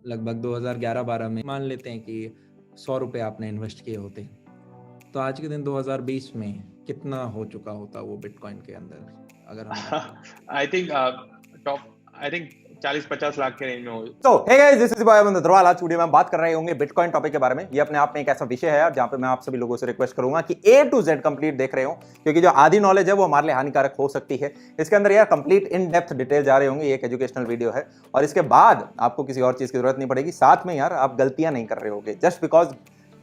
लगभग 2011-12 में मान लेते हैं कि 100 रुपये आपने इन्वेस्ट किए होते, तो आज के दिन 2020 में कितना हो चुका होता वो बिटकॉइन के अंदर, अगर हम बात करें? I think top I think 40-50 lakh के रेंज में हो। तो hey guys, this is boy Aman Agarwal. आज वीडियो में हम बात कर रहे होंगे बिटकॉइन टॉपिक के बारे में। ये अपने आप में एक ऐसा विषय है यार जहां पे मैं आप सभी लोगों से रिक्वेस्ट करूंगा कि A to Z कंप्लीट देख रहे हो, क्योंकि जो आधी नॉलेज है वो हमारे लिए हानिकारक हो सकती है। इसके अंदर यार कंप्लीट इन डेप्थ डिटेल जा रहे होंगे। ये एक एजुकेशनल वीडियो है और इसके बाद आपको किसी और चीज की जरूरत नहीं पड़ेगी। साथ में यार आप गलतियां नहीं कर रहे होगे जस्ट बिकॉज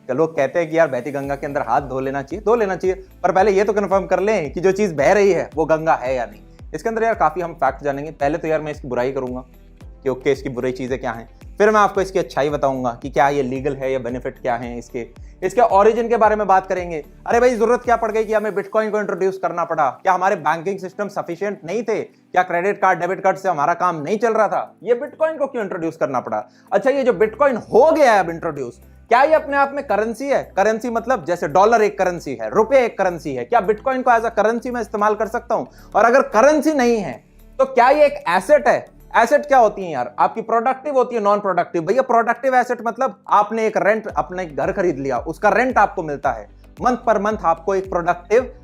लोग कहते हैं कि यार बहती गंगा के अंदर हाथ धो लेना चाहिए, पर पहले ये तो कंफर्म कर लें कि जो चीज बह रही है वो गंगा है या नहीं। इसके अंदर यार काफी हम फैक्ट जानेंगे। पहले तो यार मैं इसकी बुराई करूंगा कि ओके इसकी बुरी चीजें क्या हैं, फिर मैं आपको इसकी अच्छाई बताऊंगा कि क्या ये लीगल है या बेनिफिट क्या है इसके ओरिजिन के बारे में बात करेंगे। अरे भाई, जरूरत क्या पड़ गई कि हमें बिटकॉइन को इंट्रोड्यूस करना पड़ा? क्या हमारे बैंकिंग सिस्टम सफिशिएंट नहीं थे? क्या क्रेडिट कार्ड डेबिट कार्ड से हमारा काम नहीं चल रहा था? ये बिटकॉइन को क्यों इंट्रोड्यूस करना पड़ा? अच्छा, ये जो बिटकॉइन हो गया है अब इंट्रोड्यूस, क्या ये अपने आप में करेंसी है? करेंसी मतलब जैसे डॉलर एक करेंसी है, रुपए एक करेंसी है, क्या बिटकॉइन को एज अ करेंसी में इस्तेमाल कर सकता हूं? और अगर करेंसी नहीं है तो क्या ये एक एसेट है? एसेट क्या होती है यार? आपकी प्रोडक्टिव होती है, नॉन प्रोडक्टिव। भैया प्रोडक्टिव एसेट मतलब आपने एक रेंट, अपने घर खरीद लिया, उसका रेंट आपको मिलता है मंथ पर मंथ, आपको एक प्रोडक्टिव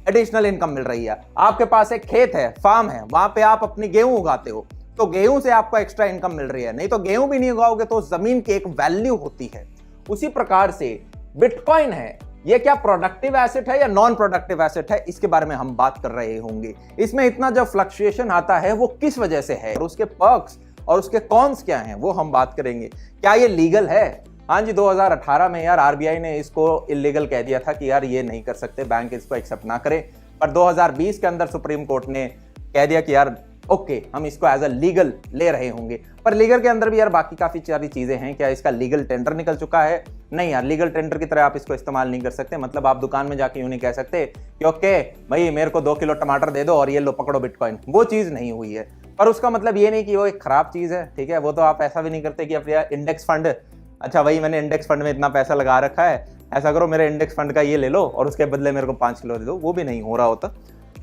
एडिशनल इनकम मिल रही है। आपके पास एक खेत है, फार्म है, वहां पे आप अपनी गेहूं उगाते हो, तो गेहूं से आपको एक्स्ट्रा इनकम मिल रही है। नहीं तो गेहूं भी नहीं उगाओगे तो जमीन की एक वैल्यू होती है। उसी प्रकार से बिटकॉइन है, ये क्या प्रोडक्टिव एसेट है या नॉन प्रोडक्टिव एसेट है, इसके बारे में हम बात कर रहे होंगे। इसमें इतना जो फ्लक्चुएशन आता है वो किस वजह से है और उसके पर्क्स और उसके कॉन्स क्या हैं वो हम बात करेंगे। क्या ये लीगल है? हाँ जी, 2018 में यार आरबीआई ने इसको इलीगल कह दिया था कि यार ये नहीं कर सकते, बैंक इसको एक्सेप्ट ना करे। पर 2020 के अंदर सुप्रीम कोर्ट ने कह दिया कि यार ओके, हम इसको एज अ लीगल ले रहे होंगे। पर लीगल के अंदर भी यार बाकी काफी सारी चीजें हैं। क्या इसका लीगल टेंडर निकल चुका है? नहीं यार, लीगल टेंडर की तरह आप इसको इस्तेमाल नहीं कर सकते। मतलब आप दुकान में जाके यूं नहीं कह सकते कि ओके भाई मेरे को 2 किलो टमाटर दे दो और ये लो पकड़ो बिटकॉइन। वो चीज नहीं हुई है। पर उसका मतलब ये नहीं कि वो एक खराब चीज है, ठीक है। वो तो आप ऐसा भी नहीं करते कि अपने इंडेक्स फंड, अच्छा भाई मैंने इंडेक्स फंड में इतना पैसा लगा रखा है, ऐसा करो मेरे इंडेक्स फंड का ये ले लो और उसके बदले मेरे को 5 किलो दे दो। वो भी नहीं हो रहा होता।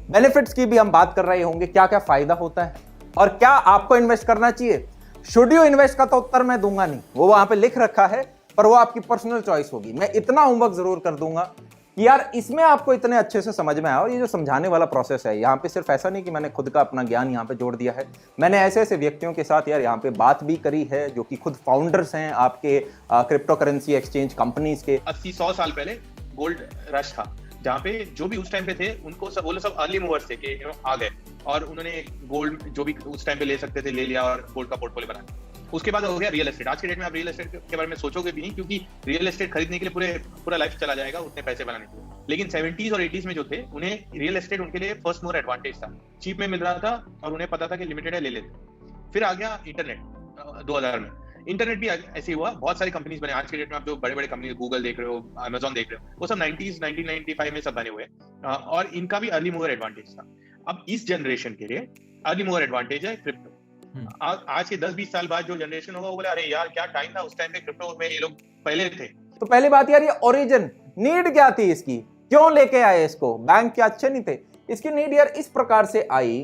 बेनिफिट्स की भी हम बात कर रहे होंगे, क्या क्या फायदा होता है और क्या आपको इन्वेस्ट करना चाहिए। शुड यू इन्वेस्ट का तो उत्तर मैं दूंगा नहीं, वो वहां पे लिख रखा है, पर वो आपकी पर्सनल चॉइस होगी। मैं इतना होमवर्क जरूर कर दूंगा कि यार इसमें आपको इतने अच्छे से समझ में आया। और ये जो समझाने वाला प्रोसेस है, यहाँ पे सिर्फ ऐसा नहीं कि मैंने खुद का अपना ज्ञान यहाँ पे जोड़ दिया है, मैंने ऐसे ऐसे व्यक्तियों के साथ यार यहाँ पे बात भी करी है जो कि खुद फाउंडर्स हैं आपके क्रिप्टो करेंसी एक्सचेंज कंपनीज के। 80-100 साल पहले गोल्ड रश था, जहाँ पे जो भी उस टाइम पे थे उनको सब, वो लोग सब अर्ली मूवर्स थे कि आ गए और उन्होंने गोल्ड जो भी उस टाइम पे ले सकते थे ले लिया और गोल्ड का पोर्टफोलियो बनाया। उसके बाद हो गया रियल एस्टेट। आज के डेट में आप रियल एस्टेट के बारे में सोचोगे भी नहीं, क्योंकि रियल एस्टेट खरीदने के लिए पूरा लाइफ चला जाएगा उतने पैसे बनाने के लिए। लेकिन 70s और 80s में जो थे, उन्हें रियल एस्टेट उनके लिए फर्स्ट मोर एडवांटेज था, चीप में मिल रहा था और उन्हें पता था कि लिमिटेड है, ले लेते। फिर आ गया इंटरनेट 2000 में। इंटरनेट भी ऐसे ही हुआ, बहुत सारी कंपनीज बने। आज के डेट में आप जो बड़े बड़े कंपनी, गूगल देख रहे हो, अमेजॉन देख रहे हो, वो सब 1995 में सब बने हुए और इनका भी अर्ली मूवर एडवांटेज था। अब इस जनरेशन के लिए अर्ली मूवर एडवांटेज है क्रिप्टो। आज के 10-20 साल बाद जो जनरेशन होगा वो बोले अरे यार क्या टाइम था, उस टाइम पे क्रिप्टो में ये लोग पहले थे। तो पहली बात यार, ये ओरिजिन नीड क्या थी इसकी, क्यों लेके आए इसको? बैंक क्या अच्छे नहीं थे? इसकी नीड यार इस प्रकार से आई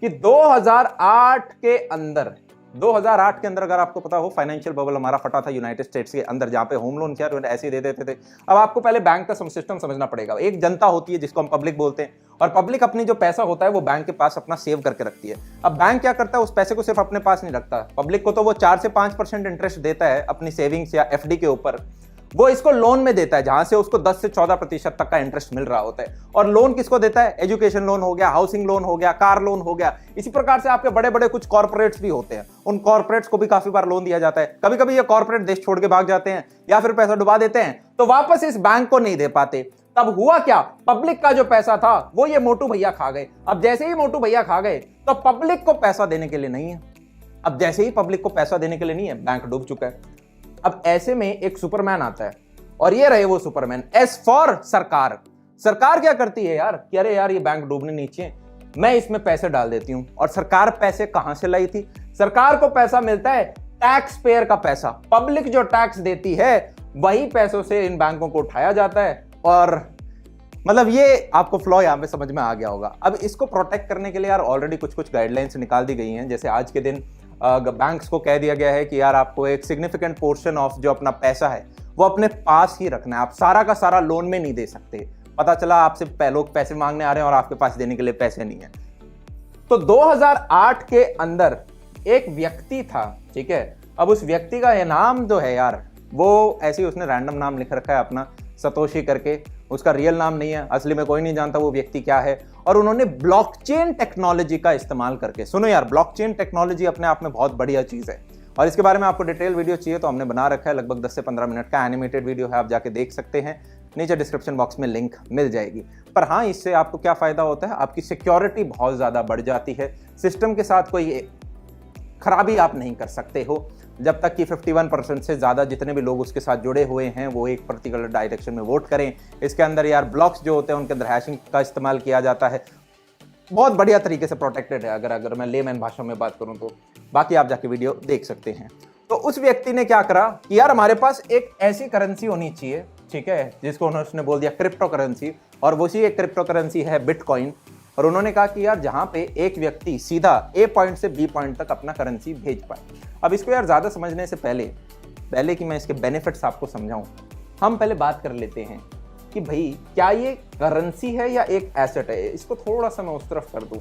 कि 2008 के अंदर अगर आपको पता हो, फाइनेंशियल बबल हमारा फटा था यूनाइटेड स्टेट्स के अंदर, जहां पे होम लोन क्या ऐसे ही दे देते थे। अब आपको पहले बैंक का सिस्टम समझना पड़ेगा। एक जनता होती है जिसको हम पब्लिक बोलते हैं, और पब्लिक अपनी जो पैसा होता है वो बैंक के पास अपना सेव करके रखती है। अब बैंक क्या करता है, उस पैसे को सिर्फ अपने पास नहीं रखता, पब्लिक को तो वो 4 से 5% इंटरेस्ट देता है अपनी सेविंग्स या एफडी के ऊपर। वो इसको लोन में देता है जहां से उसको 10 से 14% तक का इंटरेस्ट मिल रहा होता है। और लोन किसको देता है? एजुकेशन लोन हो गया, हाउसिंग लोन हो गया, कार लोन हो गया। इसी प्रकार से आपके बड़े बड़े कुछ कॉर्पोरेट्स भी होते हैं, उन कॉर्पोरेट्स को भी काफी बार लोन दिया जाता है। कभी कभी ये कॉर्पोरेट देश छोड़ के भाग जाते हैं या फिर पैसा डुबा देते हैं, तो वापस इस बैंक को नहीं दे पाते। तब हुआ क्या, पब्लिक का जो पैसा था वो ये मोटू भैया खा गए। अब जैसे ही मोटू भैया खा गए तो पब्लिक को पैसा देने के लिए नहीं है। अब जैसे ही पब्लिक को पैसा देने के लिए नहीं है, बैंक डूब चुका है। अब ऐसे में एक सुपरमैन आता है और ये रहे वो सुपरमैन, एस फॉर सरकार। सरकार क्या करती है यार कि अरे यार ये बैंक डूबने नहीं चाहिए, मैं इसमें पैसे डाल देती हूं। और सरकार पैसे कहां से लाई थी? सरकार को पैसा मिलता है टैक्स पेयर का पैसा। पब्लिक जो टैक्स देती है वही पैसों से इन बैंकों को उठाया जाता है। और मतलब ये आपको फ्लॉ यहां पे समझ में आ गया होगा। अब इसको प्रोटेक्ट करने के लिए यार ऑलरेडी कुछ गाइडलाइंस निकाल दी गई हैं। जैसे आज के दिन बैंक्स को कह दिया गया है कि यार आपको एक सिग्निफिकेंट पोर्शन ऑफ जो अपना पैसा है वो अपने पास ही रखना है, आप सारा का सारा लोन में नहीं दे सकते। पता चला आपसे लोग पैसे मांगने आ रहे हैं और आपके पास देने के लिए पैसे नहीं है। तो 2008 के अंदर एक व्यक्ति था, ठीक है। अब उस व्यक्ति का नाम जो है यार, वो ऐसे ही उसने रैंडम नाम लिख रखा है अपना, सतोशी करके, उसका रियल नाम नहीं है, असली में कोई नहीं जानता वो व्यक्ति क्या है। और उन्होंने ब्लॉकचेन टेक्नोलॉजी का इस्तेमाल करके, सुनो यार, ब्लॉकचेन टेक्नोलॉजी अपने आप में बहुत बढ़िया चीज है और इसके बारे में आपको डिटेल वीडियो चाहिए तो हमने बना रखा है, लगभग 10 से 15 मिनट का एनिमेटेड वीडियो है, आप जाके देख सकते हैं, नीचे डिस्क्रिप्शन बॉक्स में लिंक मिल जाएगी। पर हाँ, इससे आपको क्या फायदा होता है, आपकी सिक्योरिटी बहुत ज्यादा बढ़ जाती है, सिस्टम के साथ कोई खराबी आप नहीं कर सकते हो जब तक कि 51% से ज़्यादा जितने भी लोग उसके साथ जुड़े हुए हैं वो एक पर्टिकुलर डायरेक्शन में वोट करें। इसके अंदर यार ब्लॉक्स जो होते हैं उनके अंदर हैशिंग का इस्तेमाल किया जाता है, बहुत बढ़िया तरीके से प्रोटेक्टेड है अगर मैं लेमैन भाषा में बात करूं तो। बाकी आप जाके वीडियो देख सकते हैं। तो उस व्यक्ति ने क्या करा कि यार हमारे पास एक ऐसी करेंसी होनी चाहिए, ठीक है, जिसको उन्होंने बोल दिया क्रिप्टो करेंसी, और वही एक क्रिप्टो करेंसी है बिटकॉइन। और उन्होंने कहा कि यार जहां पे एक व्यक्ति सीधा ए पॉइंट से बी पॉइंट तक अपना करेंसी भेज पाए। अब इसको यार ज्यादा समझने से पहले कि मैं इसके बेनिफिट्स आपको समझाऊं, हम पहले बात कर लेते हैं कि भाई क्या ये करेंसी है या एक एसेट है। इसको थोड़ा सा मैं उस तरफ कर दूं,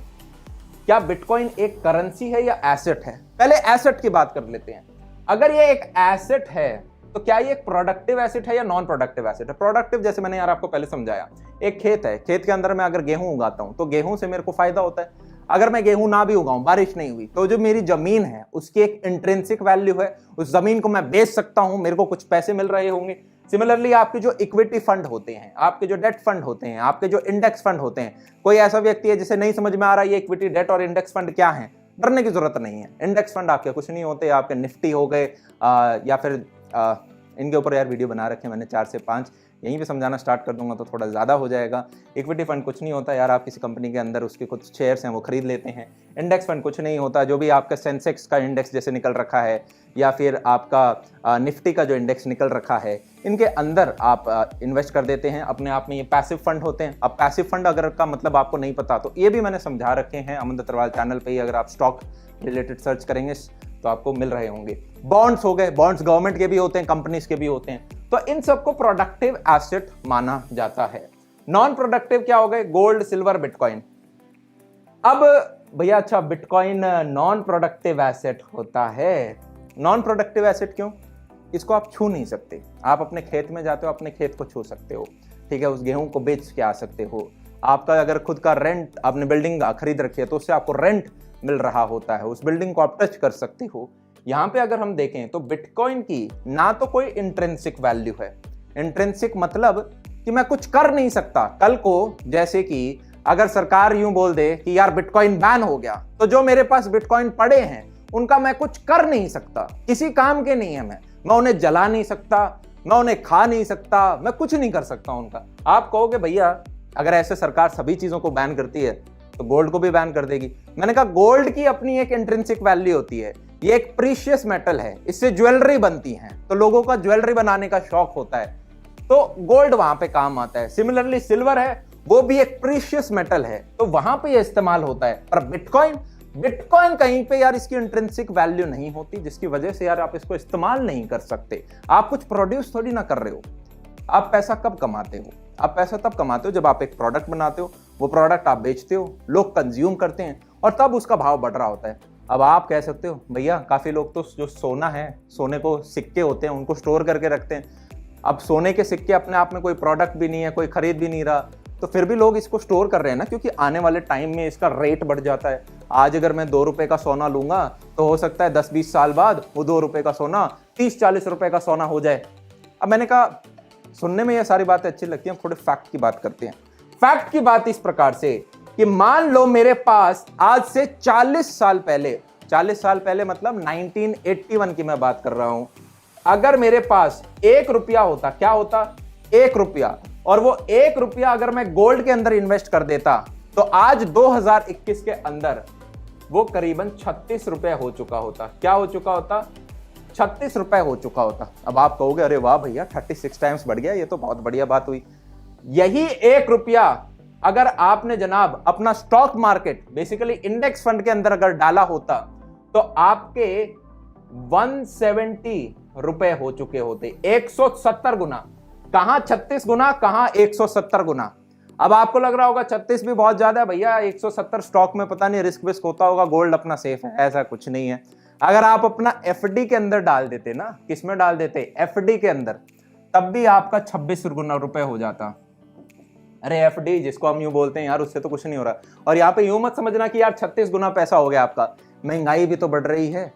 क्या बिटकॉइन एक करेंसी है या एसेट है। पहले एसेट की बात कर लेते हैं। अगर ये एक एसेट है तो क्या ये एक प्रोडक्टिव एसेट है या नॉन प्रोडक्टिव एसेट है। प्रोडक्टिव जैसे मैंने यार आपको पहले समझाया, एक खेत है, खेत के अंदर मैं अगर गेहूं उगाता हूं तो गेहूं से मेरे को फायदा होता है। अगर मैं गेहूं ना भी उगाऊं, बारिश नहीं हुई, तो जो मेरी जमीन है उसकी एक इंट्रिंसिक वैल्यू है, उस जमीन को मैं बेच सकता हूं, मेरे को कुछ पैसे मिल रहे होंगे। सिमिलरली आपके जो इक्विटी फंड होते हैं, आपके जो डेट फंड होते हैं, आपके जो इंडेक्स फंड होते हैं, कोई ऐसा व्यक्ति है जिसे नहीं समझ में आ रहा है ये इक्विटी, डेट और इंडेक्स फंड क्या है, डरने की जरूरत नहीं है। इंडेक्स फंड आपके कुछ नहीं होते, आपके निफ्टी हो गए या फिर इनके ऊपर यार वीडियो बना रखे मैंने 4 से 5, यहीं पे समझाना स्टार्ट कर दूंगा तो थोड़ा ज़्यादा हो जाएगा। इक्विटी फंड कुछ नहीं होता यार, आप किसी कंपनी के अंदर उसके कुछ शेयर्स हैं वो खरीद लेते हैं। इंडेक्स फंड कुछ नहीं होता, जो भी आपका सेंसेक्स का इंडेक्स जैसे निकल रखा है या फिर आपका निफ्टी का जो इंडेक्स निकल रखा है, इनके अंदर आप इन्वेस्ट कर देते हैं। अपने आप में ये पैसिव फंड होते हैं। अब पैसिव फंड अगर का मतलब आपको नहीं पता तो ये भी मैंने समझा रखे हैं अमन दत्तरवाल चैनल पे ही, अगर आप स्टॉक रिलेटेड सर्च करेंगे तो आपको मिल रहे होंगे। बॉन्ड्स हो गए, बॉन्ड्स गवर्नमेंट के भी होते हैं, कंपनीज के भी होते हैं, तो इन सबको प्रोडक्टिव एसेट माना जाता है। नॉन प्रोडक्टिव क्या हो गए, गोल्ड, सिल्वर, बिटकॉइन। अब भैया अच्छा, बिटकॉइन नॉन प्रोडक्टिव एसेट होता है। नॉन प्रोडक्टिव एसेट क्यों, इसको आप छू नहीं सकते। आप अपने खेत में जाते हो, अपने खेत को छू सकते हो, ठीक है, उस गेहूं को बेच के आ सकते हो। आपका अगर खुद का रेंट, आपने बिल्डिंग खरीद रखी है तो उससे आपको रेंट मिल रहा होता है, उस बिल्डिंग को आप टच कर सकते हो। यहां पे अगर हम देखें तो बिटकॉइन की ना तो कोई इंट्रिंसिक वैल्यू है। इंट्रिंसिक मतलब कि मैं कुछ कर नहीं सकता। कल को जैसे कि अगर सरकार यूं बोल दे कि यार बिटकॉइन बैन हो गया, तो जो मेरे पास बिटकॉइन पड़े हैं उनका मैं कुछ कर नहीं सकता, किसी काम के नहीं है। मैं उन्हें जला नहीं सकता, मैं उन्हें खा नहीं सकता, मैं कुछ नहीं कर सकता उनका। आप कहोगे भैया अगर ऐसे सरकार सभी चीजों को बैन करती है तो गोल्ड को भी बैन कर देगी। मैंने कहा गोल्ड की अपनी एक इंट्रिंसिक वैल्यू होती है, ये एक प्रीशियस मेटल है, इससे ज्वेलरी बनती है, तो लोगों का ज्वेलरी बनाने का शौक होता है, तो गोल्ड वहां पे काम आता है। सिमिलरली सिल्वर है, वो भी एक प्रीशियस मेटल है, तो वहां पे ये इस्तेमाल होता है। पर बिटकॉइन कहीं पे यार इसकी इंट्रिंसिक वैल्यू नहीं होती, जिसकी वजह से यार आप इसको इस्तेमाल नहीं कर सकते। आप कुछ प्रोड्यूस थोड़ी ना कर रहे हो। आप पैसा कब कमाते हो, आप पैसा तब कमाते हो जब आप एक प्रोडक्ट बनाते हो, वो प्रोडक्ट आप बेचते हो, लोग कंज्यूम करते हैं और तब उसका भाव बढ़ रहा होता है। अब आप कह सकते हो भैया काफी लोग तो जो सोना है, सोने को सिक्के होते हैं उनको स्टोर करके रखते हैं। अब सोने के सिक्के अपने आप में कोई प्रोडक्ट भी नहीं है, कोई खरीद भी नहीं रहा, तो फिर भी लोग इसको स्टोर कर रहे हैं ना, क्योंकि आने वाले टाइम में इसका रेट बढ़ जाता है। आज अगर मैं 2 रुपए का सोना लूंगा तो हो सकता है 10-20 साल बाद वो 2 रुपए का सोना 30-40 रुपए का सोना हो जाए। अब मैंने कहा सुनने में ये सारी बातें अच्छी लगती हैं, थोड़े फैक्ट की बात करते हैं। फैक्ट की बात इस प्रकार से कि मान लो मेरे पास आज से 40 साल पहले मतलब 1981 की मैं बात कर रहा हूं, अगर मेरे पास 1 रुपया होता, क्या होता, 1 रुपया, और वो 1 रुपया अगर मैं गोल्ड के अंदर इन्वेस्ट कर देता तो आज 2021 के अंदर वो करीबन 36 रुपए हो चुका होता। क्या हो चुका होता, 36 रुपए हो चुका होता। अब आप कहोगे अरे वाह भैया 36 टाइम्स बढ़ गया, ये तो बहुत बढ़िया बात हुई। यही 1 रुपया अगर आपने जनाब अपना stock market basically index fund के अंदर अगर डाला होता तो आपके 170 रुपए हो चुके होते। 170 गुना, कहां 36 गुना, कहां 170 गुना। अब आपको लग रहा होगा 36 भी बहुत ज्यादा है भैया, 170 स्टॉक में पता नहीं रिस्क विस्क होता होगा, गोल्ड अपना सेफ है। ऐसा कुछ नहीं है। अगर आप अपना एफडी के अंदर डाल देते ना, किसमें डाल देते, एफडी के अंदर, तब भी आपका 26 गुना रुपए हो जाता। अरे एफडी जिसको हम यूं बोलते हैं यार, उससे तो कुछ नहीं हो रहा। और यहाँ पे यूं मत समझना कि यार 36 गुना पैसा हो गया आपका, महंगाई भी तो बढ़ रही है।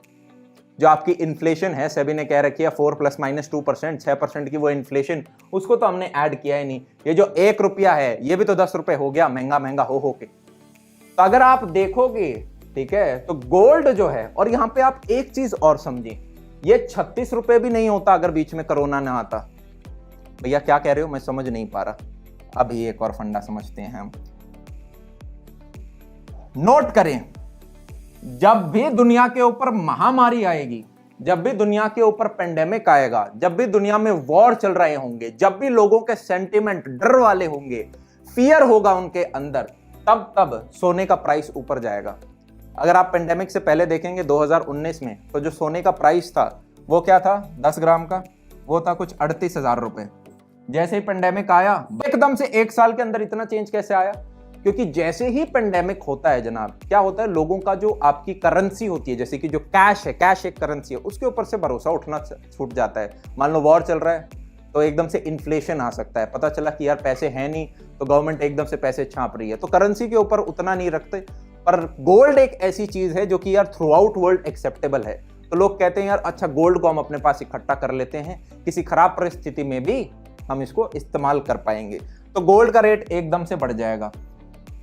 जो आपकी इन्फ्लेशन है, सेबी ने कह रखी है 4 ± 2%, 6% की वो इन्फ्लेशन, उसको तो हमने ऐड किया ही नहीं। ये जो 1 रुपया है, ये भी तो 10 रुपए हो गया, महंगा महंगा हो के। तो अगर आप देखोगे, ठीक है, तो गोल्ड जो है, और यहां पे आप एक चीज और समझिए, ये 36 रुपए भी नहीं होता अगर बीच में कोरोना ना आता। भैया क्या कह रहे हो, मैं समझ नहीं पा रहा। अभी एक और फंडा समझते हैं हम। नोट करें, जब भी दुनिया के ऊपर महामारी आएगी, जब भी दुनिया के ऊपर पेंडेमिक आएगा, जब भी दुनिया में वॉर चल रहे होंगे, जब भी लोगों के सेंटिमेंट डर वाले होंगे, फियर होगा उनके अंदर, तब सोने का प्राइस ऊपर जाएगा। अगर आप पेंडेमिक से पहले देखेंगे 2019 में, तो जो सोने का प्राइस था वो क्या था, 10 ग्राम का, वो था कुछ 38,000 रुपए। जैसे ही पेंडेमिक आया, एकदम से 1 साल के अंदर इतना चेंज कैसे आया? क्योंकि जैसे ही पेंडेमिक होता है जनाब, क्या होता है, लोगों का जो आपकी करेंसी होती है, जैसे कि जो कैश है, कैश एक करेंसी है, उसके ऊपर से भरोसा उठना छूट जाता है। मान लो वॉर चल रहा है, तो एकदम से इन्फ्लेशन आ सकता है, पता चला कि यार पैसे हैं नहीं, तो गवर्नमेंट एकदम से पैसे छाप रही है, तो करेंसी के ऊपर उतना नहीं रखते। पर गोल्ड एक ऐसी चीज है जो कि यार थ्रू आउट वर्ल्ड एक्सेप्टेबल है। तो लोग कहते हैं यार अच्छा, गोल्ड को हम अपने पास इकट्ठा कर लेते हैं, किसी खराब परिस्थिति में भी हम इसको इस्तेमाल कर पाएंगे। तो गोल्ड का रेट एकदम से बढ़ जाएगा।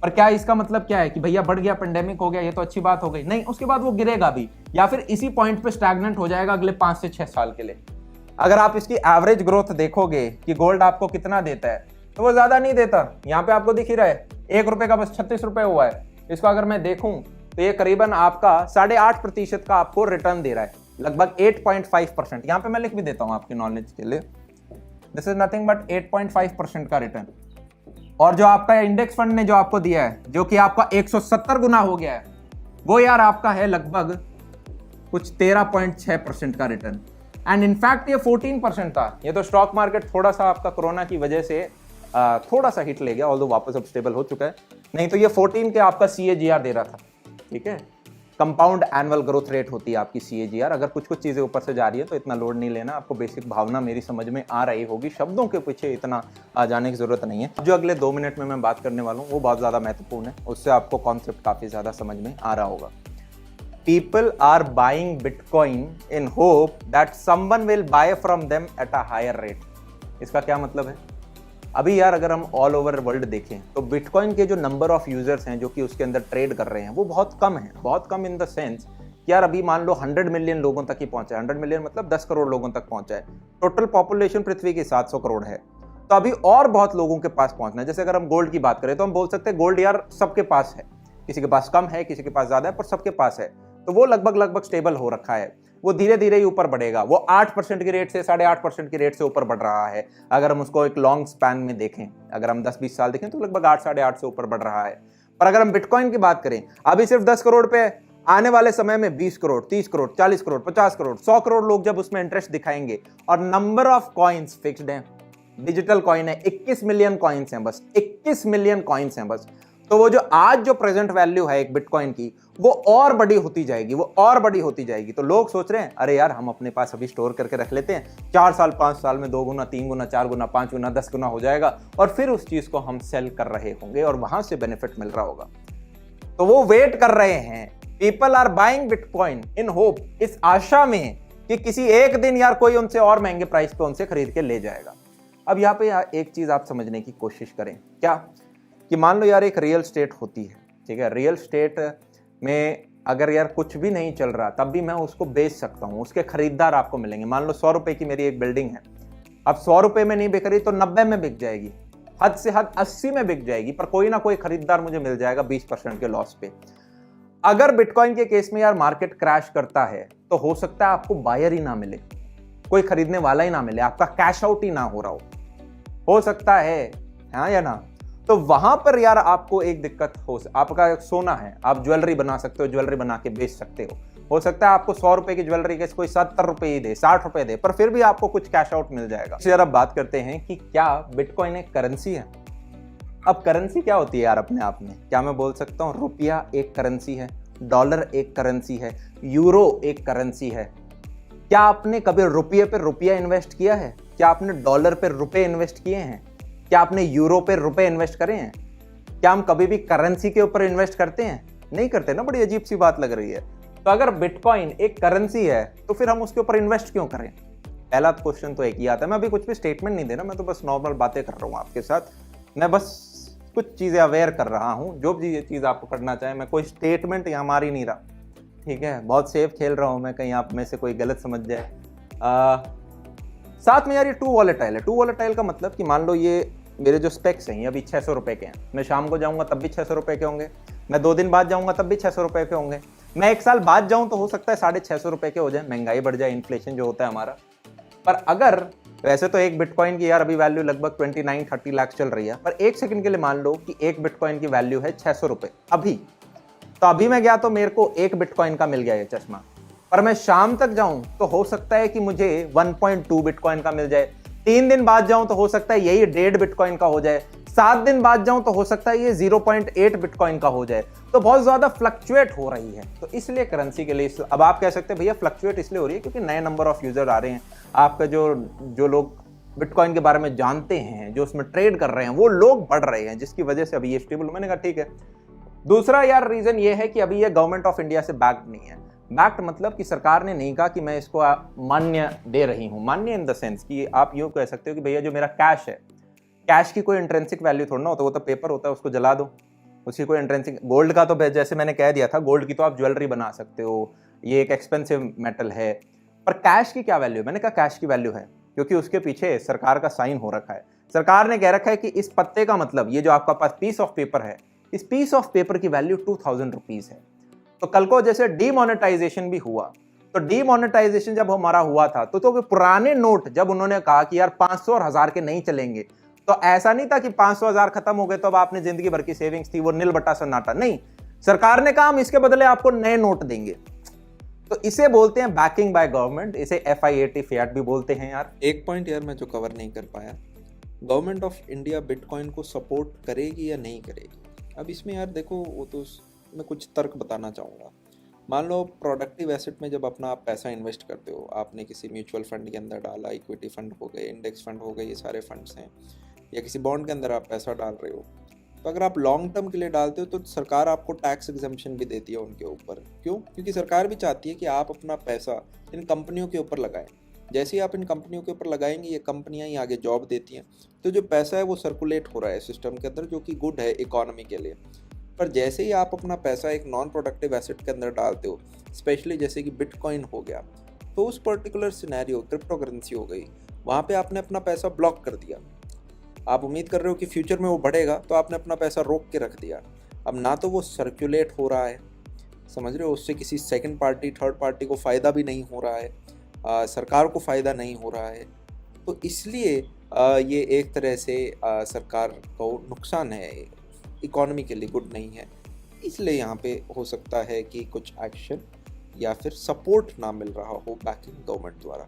पर क्या इसका मतलब क्या है कि भैया बढ़ गया, पेंडेमिक हो गया, ये तो अच्छी बात हो गई? नहीं, उसके बाद वो गिरेगा भी, या फिर इसी पॉइंट पे स्टैग्नेंट हो जाएगा अगले 5 से 6 साल के लिए। अगर आप इसकी एवरेज ग्रोथ देखोगे कि गोल्ड आपको कितना देता है, तो वो ज्यादा नहीं देता। यहाँ पे आपको दिख ही रहा है, 1 रुपए का बस 36 रुपए हुआ है। इसको अगर मैं देखूं तो ये करीबन आपका 8.5% का आपको रिटर्न दे रहा है, लगभग 8.5%। यहाँ पे मैं लिख भी देता हूँ आपके नॉलेज के लिए, दिस इज नथिंग बट 8.5% का रिटर्न। और जो आपका इंडेक्स फंड ने जो आपको दिया है, जो कि आपका 170 गुना हो गया है, वो यार आपका है लगभग कुछ 13.6% का रिटर्न। एंड इनफैक्ट ये 14% था। ये तो स्टॉक मार्केट थोड़ा सा आपका कोरोना की वजह से थोड़ा सा हिट ले गया, ऑल्दो वापस अब स्टेबल हो चुका है। नहीं तो ये 14 के आपका CAGR दे रहा था, ठीक है। कंपाउंड एनुअल ग्रोथ रेट होती है आपकी CAGR। अगर कुछ कुछ चीजें ऊपर से जा रही है तो इतना लोड नहीं लेना, आपको बेसिक भावना मेरी समझ में आ रही होगी, शब्दों के पीछे इतना आ जाने की जरूरत नहीं है। जो अगले 2 मिनट में मैं बात करने वाला हूँ वो बहुत ज्यादा महत्वपूर्ण है, उससे आपको कॉन्सेप्ट काफी ज्यादा समझ में आ रहा होगा। People are buying Bitcoin in hope that someone will buy from them at a higher rate। इसका क्या मतलब है? अभी यार अगर हम ऑल ओवर वर्ल्ड देखें तो बिटकॉइन के जो नंबर ऑफ यूजर्स हैं जो कि उसके अंदर ट्रेड कर रहे हैं वो बहुत कम है। बहुत कम इन द सेंस कि यार अभी मान लो 100 मिलियन लोगों तक ही पहुंचा है। 100 मिलियन मतलब 10 करोड़ लोगों तक पहुंचा है। टोटल पॉपुलेशन पृथ्वी की 700 करोड़ है। तो अभी और बहुत लोगों के पास पहुंचना है। जैसे अगर हम गोल्ड की बात करें तो हम बोल सकते हैं गोल्ड यार सबके पास है, किसी के पास कम है, किसी के पास ज्यादा है, पर सबके पास है। तो वो लगभग स्टेबल हो रखा है। वो धीरे धीरे ही ऊपर बढ़ेगा। वो 8% की रेट से 8.5% की रेट से ऊपर बढ़ रहा है। अगर हम उसको एक लॉन्ग स्पैन में देखें, अगर हम 10-20 साल देखें तो लगभग 8-8.5 से ऊपर बढ़ रहा है। पर अगर हम बिटकॉइन की बात करें, अभी सिर्फ 10 करोड़ पे, आने वाले समय में 20 करोड़, 30 करोड़, 40 करोड़, 50 करोड़, 100 करोड़ लोग जब उसमें इंटरेस्ट दिखाएंगे, और नंबर ऑफ कॉइन्स फिक्स्ड है, डिजिटल कॉइन है, 21 मिलियन कॉइन्स हैं बस, 21 मिलियन कॉइन्स हैं बस। तो वो जो आज जो प्रेजेंट वैल्यू है एक बिटकॉइन की, वो और बड़ी होती जाएगी, वो और बड़ी होती जाएगी। तो लोग सोच रहे हैं अरे यार हम अपने पास अभी स्टोर करके रख लेते हैं, 4 साल 5 साल में 2 गुना, 3 गुना, 4 गुना, 5 गुना, 10 गुना हो जाएगा, और फिर उस चीज को हम सेल कर रहे होंगे और वहां से बेनिफिट मिल रहा होगा। तो वो वेट कर रहे हैं। People are buying bitcoin in hope, इस आशा में कि किसी एक दिन यार कोई उनसे और महंगे प्राइस पे उनसे खरीद के ले जाएगा। अब यहाँ पे एक चीज आप समझने की कोशिश करें, क्या कि मान लो यार एक रियल स्टेट होती है, ठीक है। रियल स्टेट में अगर यार कुछ भी नहीं चल रहा तब भी मैं उसको बेच सकता हूँ, उसके खरीदार आपको मिलेंगे। मान लो 100 रुपए की मेरी एक बिल्डिंग है, अब 100 रुपए में नहीं बिक रही तो 90 में बिक जाएगी, हद से हद 80 में बिक जाएगी, पर कोई ना कोई खरीदार मुझे मिल जाएगा 20% के लॉस पे। अगर बिटकॉइन के केस में यार मार्केट क्रैश करता है तो हो सकता है आपको बायर ही ना मिले, कोई खरीदने वाला ही ना मिले, आपका कैश आउट ही ना हो रहा हो सकता है, हाँ या ना। तो वहां पर यार आपको एक दिक्कत हो, आपका सोना है, आप ज्वेलरी बना सकते हो, ज्वेलरी बना के बेच सकते हो, हो सकता है आपको 100 रुपए की ज्वेलरी के कोई 70 रुपए ही दे, 60 रुपए दे, पर फिर भी आपको कुछ कैश आउट मिल जाएगा। फिर अब बात करते हैं कि क्या बिटकॉइन एक करेंसी है। अब करेंसी क्या होती है यार अपने आप में? क्या मैं बोल सकता हूँ रुपया एक करेंसी है, डॉलर एक करेंसी है, यूरो एक करेंसी है? क्या आपने कभी रुपये पे रुपया इन्वेस्ट किया है? क्या आपने डॉलर पे रुपए इन्वेस्ट किए हैं? क्या आपने यूरो पे रुपए इन्वेस्ट करे हैं? क्या हम कभी भी करेंसी के ऊपर इन्वेस्ट करते हैं? नहीं करते ना। बड़ी अजीब सी बात लग रही है। तो अगर बिटकॉइन एक करेंसी है तो फिर हम उसके ऊपर इन्वेस्ट क्यों करें? पहला क्वेश्चन तो एक ही आता है। मैं अभी कुछ भी स्टेटमेंट नहीं दे रहा, मैं तो बस नॉर्मल बातें कर रहा हूँ आपके साथ। मैं बस कुछ चीजें अवेयर कर रहा हूँ। जो भी ये चीज आपको करना चाहे, मैं कोई स्टेटमेंट यहाँ मार ही नहीं रहा, ठीक है? बहुत सेफ खेल रहा हूँ मैं, कहीं आप में से कोई गलत समझ जाए। साथ में यार ये टू वॉलेटाइल है। टू वॉलेटाइल का मतलब कि मान लो ये मेरे जो स्पेक्स हैं अभी 600 रुपए के हैं, मैं शाम को जाऊंगा तब भी 600 रुपए के होंगे, मैं 2 दिन बाद जाऊंगा तब भी 600 रुपए के होंगे, मैं 1 साल बाद जाऊं तो हो सकता है 650 रुपए के हो जाए, महंगाई बढ़ जाए, इन्फ्लेशन जो होता है हमारा। पर अगर वैसे तो एक बिटकॉइन की यार अभी वैल्यू लगभग 29-30 लाख चल रही है, पर एक सेकंड के लिए मान लो कि एक बिटकॉइन की वैल्यू है 600 रुपए अभी, तो अभी मैं गया तो मेरे को एक बिटकॉइन का मिल गया ये चश्मा, पर मैं शाम तक जाऊं तो हो सकता है कि मुझे 1.2 बिटकॉइन का मिल जाए, 3 दिन बाद जाऊं तो हो सकता है यही 1.5 बिटकॉइन का हो जाए, 7 दिन बाद जाऊं तो हो सकता है ये 0.8 बिटकॉइन का हो जाए। तो बहुत ज्यादा फ्लक्चुएट हो रही है। तो इसलिए करेंसी के लिए अब आप कह सकते हैं भैया फ्लक्चुएट इसलिए हो रही है क्योंकि नए नंबर ऑफ यूजर आ रहे हैं। आपका जो लोग बिटकॉइन के बारे में जानते हैं, जो उसमें ट्रेड कर रहे हैं, वो लोग बढ़ रहे हैं, जिसकी वजह से अभी ये स्टेबल। मैंने कहा ठीक है। दूसरा यार रीजन ये है कि अभी ये गवर्नमेंट ऑफ इंडिया से बैक्ड नहीं है। बैक्ड मतलब कि सरकार ने नहीं कहा कि मैं इसको मान्य दे रही हूं। मान्य इन द सेंस कि आप यूं कह सकते हो कि भैया जो मेरा कैश है, कैश की कोई इंट्रिंसिक वैल्यू थोड़ा ना होता, वो तो पेपर होता है, उसको जला दो, उसकी कोई इंट्रिंसिक। गोल्ड का तो जैसे मैंने कह दिया था, गोल्ड की तो आप ज्वेलरी बना सकते हो, ये एक एक्सपेंसिव मेटल है। पर कैश की क्या वैल्यू है? मैंने कहा कैश की वैल्यू है क्योंकि उसके पीछे सरकार का साइन हो रखा है। सरकार ने कह रखा है कि इस पत्ते का मतलब, ये जो आपका पास पीस ऑफ पेपर है, इस पीस ऑफ पेपर की वैल्यू 2000 रुपीज है। तो कल को जैसे डीमोनेटाइजेशन भी हुआ, तो डीमोनेटाइजेशन जब हमारा हुआ था तो पुराने नोट जब उन्होंने कहा कि यार 500 और 1000 के नहीं चलेंगे, तो ऐसा नहीं था कि 500-1000 खत्म हो गए तो अब आपने जिंदगी भर की सेविंग्स थी वो नील बटा सन्नाटा। नहीं, सरकार ने कहा हम इसके बदले आपको नए नोट देंगे। तो इसे बोलते हैं बैकिंग बाय गवर्नमेंट, इसे FIAT फियाट भी बोलते हैं। यार एक पॉइंट यार मैं जो कवर नहीं कर पाया, गवर्नमेंट ऑफ इंडिया बिटकॉइन को सपोर्ट करेगी या नहीं करेगी। अब इसमें यार देखो, वो तो मैं कुछ तर्क बताना चाहूँगा। मान लो प्रोडक्टिव एसेट में जब अपना आप पैसा इन्वेस्ट करते हो, आपने किसी म्यूचुअल फंड के अंदर डाला, इक्विटी फंड हो गए, इंडेक्स फंड हो गए, ये सारे फंड्स हैं, या किसी बॉन्ड के अंदर आप पैसा डाल रहे हो, तो अगर आप लॉन्ग टर्म के लिए डालते हो तो सरकार आपको टैक्स एग्जम्पशन भी देती है उनके ऊपर। क्यों? क्योंकि सरकार भी चाहती है कि आप अपना पैसा इन कंपनियों के ऊपर लगाएं। जैसे ही आप इन कंपनियों के ऊपर लगाएंगे, ये कंपनियां ही आगे जॉब देती हैं, तो जो पैसा है वो सर्कुलेट हो रहा है सिस्टम के अंदर, जो कि गुड है इकोनॉमी के लिए। पर जैसे ही आप अपना पैसा एक नॉन प्रोडक्टिव एसेट के अंदर डालते हो, स्पेशली जैसे कि बिटकॉइन हो गया, तो उस पर्टिकुलर सिनेरियो, क्रिप्टो करेंसी हो गई, वहाँ पे आपने अपना पैसा ब्लॉक कर दिया। आप उम्मीद कर रहे हो कि फ्यूचर में वो बढ़ेगा, तो आपने अपना पैसा रोक के रख दिया। अब ना तो वो सर्कुलेट हो रहा है, समझ रहे हो, उससे किसी सेकंड पार्टी, थर्ड पार्टी को फ़ायदा भी नहीं हो रहा है, सरकार को फ़ायदा नहीं हो रहा है। तो इसलिए ये एक तरह से सरकार को नुकसान है, इकोनॉमी के लिए गुड नहीं है। इसलिए यहाँ पे हो सकता है कि कुछ एक्शन या फिर सपोर्ट ना मिल रहा हो बैकिंग गवर्नमेंट द्वारा।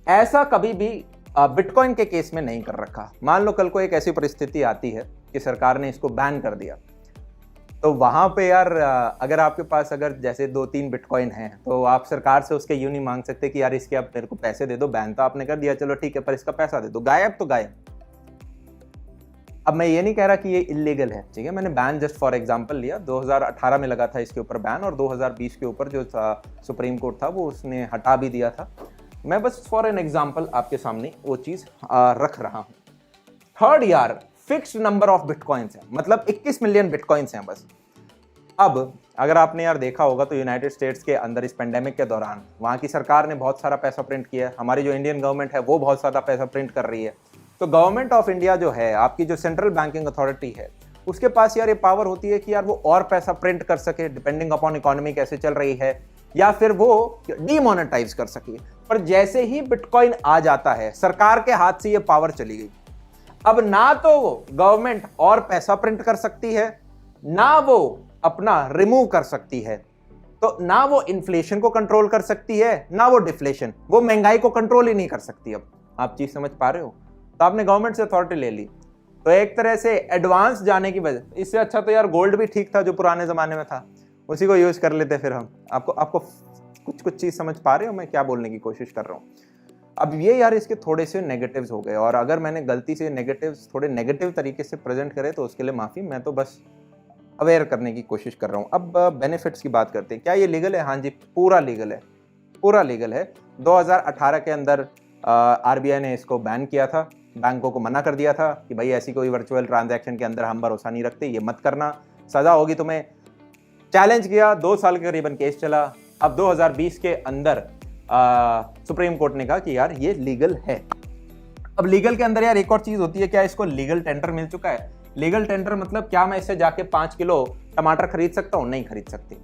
ऐसा कभी भी बिटकॉइन के केस में नहीं कर रखा। मान लो कल को एक ऐसी परिस्थिति आती है कि सरकार ने इसको बैन कर दिया, तो वहां पे यार अगर आपके पास अगर जैसे 2-3 बिटकॉइन हैं, तो आप सरकार से उसके यूं नहीं मांग सकते कि यार इसके आप मेरे को पैसे दे दो, बैन तो आपने कर दिया, चलो ठीक है, पर इसका पैसा दे दो। गायब तो गायब। अब मैं ये नहीं कह रहा कि ये इलीगल है, ठीक है, मैंने बैन जस्ट फॉर एग्जांपल लिया। 2018 में लगा था इसके ऊपर बैन, और 2020 के ऊपर जो सुप्रीम कोर्ट था वो उसने हटा भी दिया था। मैं बस फॉर एन एग्जांपल आपके सामने वो चीज रख रहा हूं। थर्ड यार, फिक्स्ड नंबर ऑफ बिटकॉइंस है, मतलब 21 मिलियन बिटकॉइंस हैं बस। अब अगर आपने यार देखा होगा तो यूनाइटेड स्टेट्स के अंदर इस पेंडेमिक के दौरान वहां की सरकार ने बहुत सारा पैसा प्रिंट किया है, हमारी जो इंडियन गवर्नमेंट है वो बहुत सारा पैसा प्रिंट कर रही है। तो गवर्नमेंट ऑफ इंडिया जो है, आपकी जो सेंट्रल बैंकिंग अथॉरिटी है, उसके पास यार ये पावर होती है कि यार वो और पैसा प्रिंट कर सके डिपेंडिंग अपॉन इकोनॉमी कैसे चल रही है, या फिर वो डीमोनेटाइज कर सके। पर जैसे ही बिटकॉइन आ जाता है, सरकार के हाथ से ये पावर चली गई। अब ना तो गवर्नमेंट और पैसा प्रिंट कर सकती है, ना वो अपना रिमूव कर सकती है। तो ना वो इन्फ्लेशन को कंट्रोल कर सकती है, ना वो डिफ्लेशन, वो महंगाई को कंट्रोल ही नहीं कर सकती। अब आप चीज समझ पा रहे हो? तो आपने गवर्नमेंट से अथॉरिटी ले ली, तो एक तरह से एडवांस जाने की वजह, इससे अच्छा तो यार गोल्ड भी ठीक था जो पुराने जमाने में था, उसी को यूज कर लेते फिर हम। आपको कुछ चीज समझ पा रहे हो मैं क्या बोलने की कोशिश कर रहा हूँ? अब ये यार इसके थोड़े से नेगेटिव्स हो गए, और अगर मैंने गलती से नेगेटिव्स थोड़े नेगेटिव तरीके से प्रेजेंट करे तो उसके लिए माफी, मैं तो बस अवेयर करने की कोशिश कर रहा हूँ। अब बेनिफिट्स की बात करते हैं। क्या ये लीगल है? हाँ जी, पूरा लीगल है, पूरा लीगल है। 2018 के अंदर आरबीआई ने इसको बैन किया था, बैंकों को मना कर दिया था कि भाई ऐसी कोई वर्चुअल ट्रांजैक्शन के अंदर हम भरोसा नहीं रखते, ये मत करना, सजा होगी तुम्हें। चैलेंज किया, 2 साल के करीबन केस चला। अब 2020 के अंदर सुप्रीम कोर्ट ने कहा कि यार ये लीगल है। अब लीगल के अंदर यार एक और चीज होती है, क्या इसको लीगल टेंडर मिल चुका है? लीगल टेंडर मतलब क्या मैं इससे जाके 5 किलो टमाटर खरीद सकता हूं? नहीं खरीद सकते,